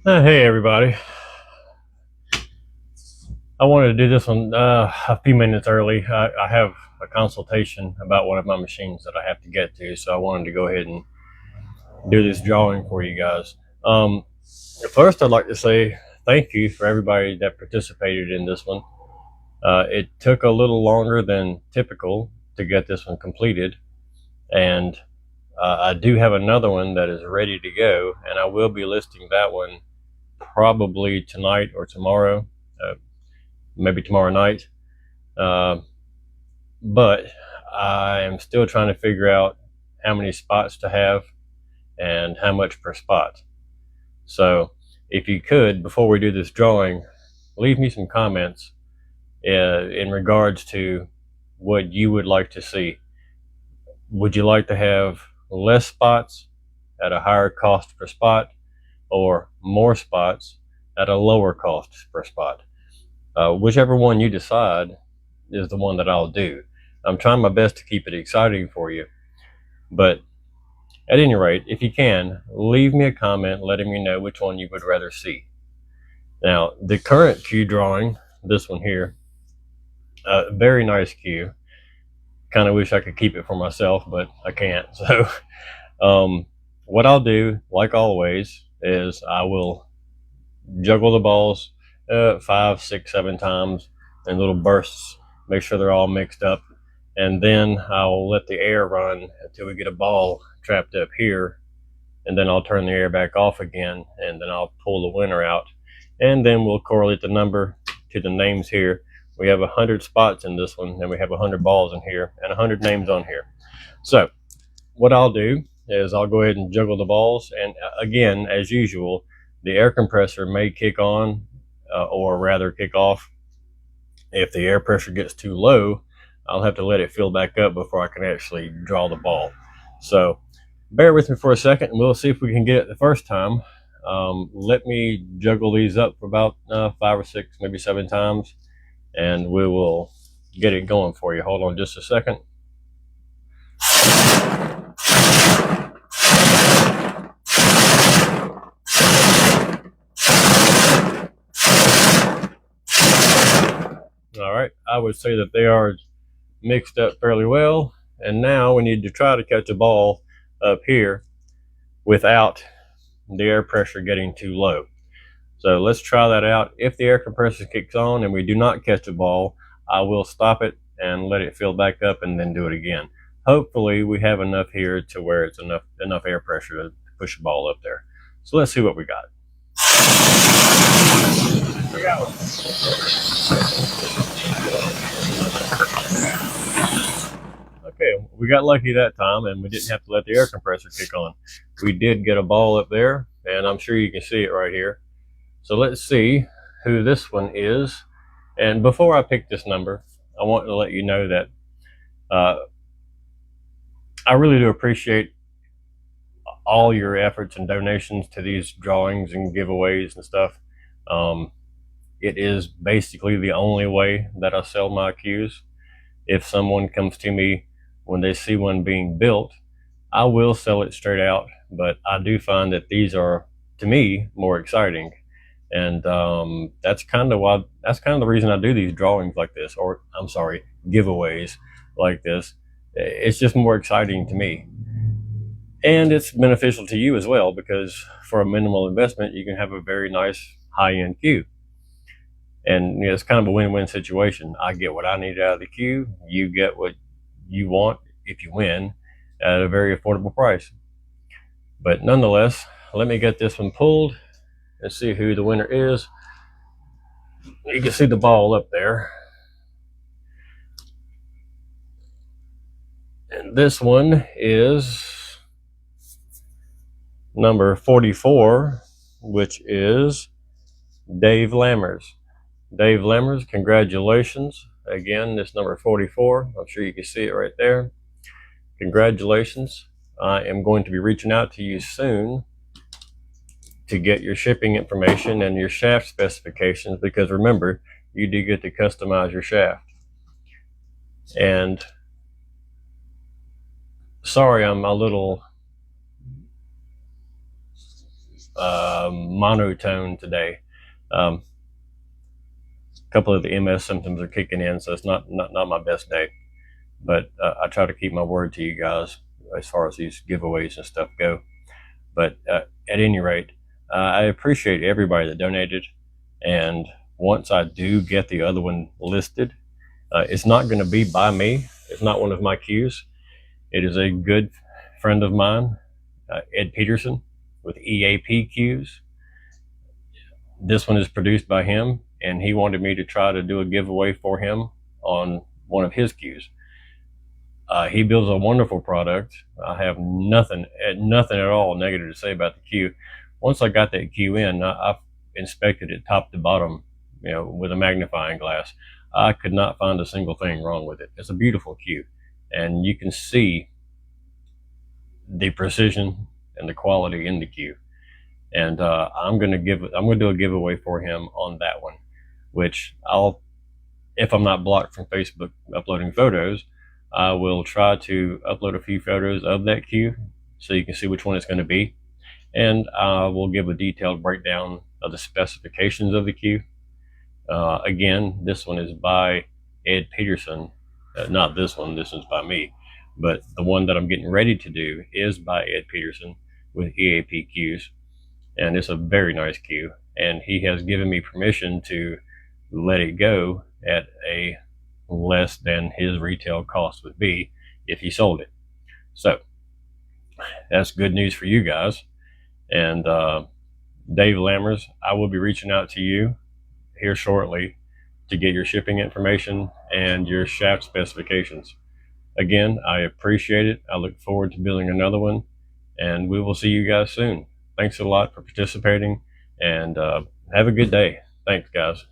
Hey everybody. I wanted to do this one a few minutes early. I have a consultation about one of my machines that I have to get to, so I wanted to go ahead and do this drawing for you guys. First, I'd like to say thank you for everybody that participated in this one. It took a little longer than typical to get this one completed, and I do have another one that is ready to go, and I will be listing that one probably tonight or tomorrow, maybe tomorrow night. Uh, but I am still trying to figure out how many spots to have and how much per spot. So if you could, before we do this drawing, leave me some comments in regards to what you would like to see. Would you like to have less spots at a higher cost per spot, or more spots at a lower cost per spot? Whichever one you decide is the one that I'll do. I'm trying my best to keep it exciting for you, but at any rate, if you can, leave me a comment letting me know which one you would rather see. Now, the current cue drawing, this one here, very nice cue. Kind of wish I could keep it for myself, but I can't. So, what I'll do, like always, is I will juggle the balls 5, 6, 7 times in little bursts, make sure they're all mixed up, and then I'll let the air run until we get a ball trapped up here, and then I'll turn the air back off again, and then I'll pull the winner out, and then we'll correlate the number to the names here. We have 100 spots in this one, and we have 100 balls in here, and 100 names on here. So what I'll do is I'll go ahead and juggle the balls, and again, as usual, the air compressor may kick on, or rather kick off. If the air pressure gets too low, I'll have to let it fill back up before I can actually draw the ball. So bear with me for a second, and we'll see if we can get it the first time. Let me juggle these up for about 5 or 6, maybe 7 times, and we will get it going for you. Hold on just a second. All right, I would say that they are mixed up fairly well, and now we need to try to catch a ball up here without the air pressure getting too low. So let's try that out. If the air compressor kicks on and we do not catch a ball, I will stop it and let it fill back up and then do it again. Hopefully we have enough here to where it's enough air pressure to push a ball up there. So let's see what we got. We got one. Okay, we got lucky that time, and we didn't have to let the air compressor kick on. We did get a ball up there, and I'm sure you can see it right here. So let's see who this one is. And before I pick this number, I want to let you know that I really do appreciate all your efforts and donations to these drawings and giveaways and stuff. It is basically the only way that I sell my cues. If someone comes to me when they see one being built, I will sell it straight out, but I do find that these are, to me, more exciting. And that's kind of the reason I do these drawings like this, or I'm sorry, giveaways like this. It's just more exciting to me, and it's beneficial to you as well, because for a minimal investment you can have a very nice high-end cue. And it's kind of a win-win situation. I get what I need out of the cue, you get what you want if you win, at a very affordable price. But nonetheless, let me get this one pulled and see who the winner is. You can see the ball up there. And this one is number 44, which is Dave Lammers. Dave Lammers, congratulations. Again, this number 44. I'm sure you can see it right there. Congratulations. I am going to be reaching out to you soon to get your shipping information and your shaft specifications, because remember, you do get to customize your shaft. And sorry, I'm a little monotone today. A couple of the MS symptoms are kicking in, so it's not my best day. But I try to keep my word to you guys as far as these giveaways and stuff go. But at any rate, I appreciate everybody that donated. And once I do get the other one listed, it's not going to be by me. It's not one of my cues. It is a good friend of mine, Ed Peterson, with EAP Cues. This one is produced by him, and he wanted me to try to do a giveaway for him on one of his cues. He builds a wonderful product. I have nothing at all negative to say about the cue. Once I got that cue in, I've inspected it top to bottom, with a magnifying glass. I could not find a single thing wrong with it. It's a beautiful cue, and you can see the precision and the quality in the cue. And I'm going to do a giveaway for him on that one, which if I'm not blocked from Facebook uploading photos, I will try to upload a few photos of that cue so you can see which one it's going to be. And I will give a detailed breakdown of the specifications of the cue. Again, this one is by Ed Peterson. Not this one, this one's by me. But the one that I'm getting ready to do is by Ed Peterson with EAP Cues. And it's a very nice cue. And he has given me permission to let it go at a less than his retail cost would be if he sold it. So that's good news for you guys. And Dave Lammers, I will be reaching out to you here shortly to get your shipping information and your shaft specifications. Again, I appreciate it. I look forward to building another one, and we will see you guys soon. Thanks a lot for participating, and have a good day. Thanks, guys.